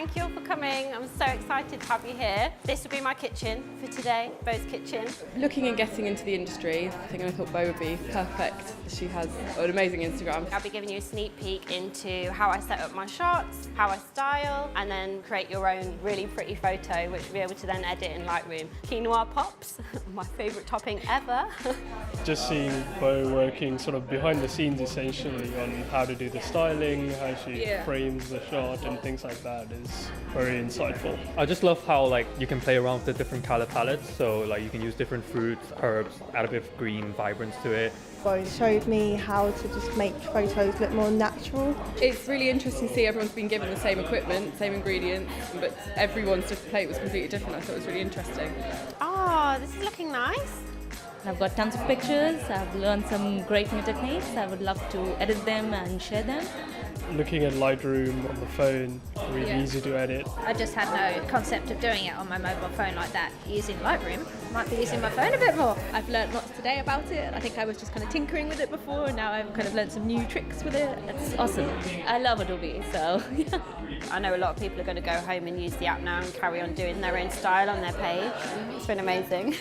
thank you all for coming. I'm so excited to have you here. This will be my kitchen for today, Bo's kitchen. Looking and getting into the industry, I think I thought Bo would be perfect. She has an amazing Instagram. I'll be giving you a sneak peek into how I set up my shots, how I style, and then create your own really pretty photo, which you'll be able to then edit in Lightroom. Quinoa pops, my favourite topping ever. Just seeing Bo working sort of behind the scenes essentially on how to do the styling, how she frames the shot and things like that is very insightful. I just love how like you can play around with the different color palettes, so like you can use different fruits, herbs, add a bit of green vibrance to it. Bo showed me how to just make photos look more natural. It's really interesting to see everyone's been given the same equipment, same ingredients, but everyone's plate was completely different. I thought it was really interesting. Oh, this is looking nice. I've got tons of pictures, I've learned some great new techniques. I would love to edit them and share them. Looking at Lightroom on the phone, really easy to edit. I just had no concept of doing it on my mobile phone like that. Using Lightroom, might be using my phone a bit more. I've learned lots today about it. I think I was just kind of tinkering with it before, and now I've kind of learned some new tricks with it. It's awesome. I love Adobe, so I know a lot of people are going to go home and use the app now and carry on doing their own style on their page. It's been amazing.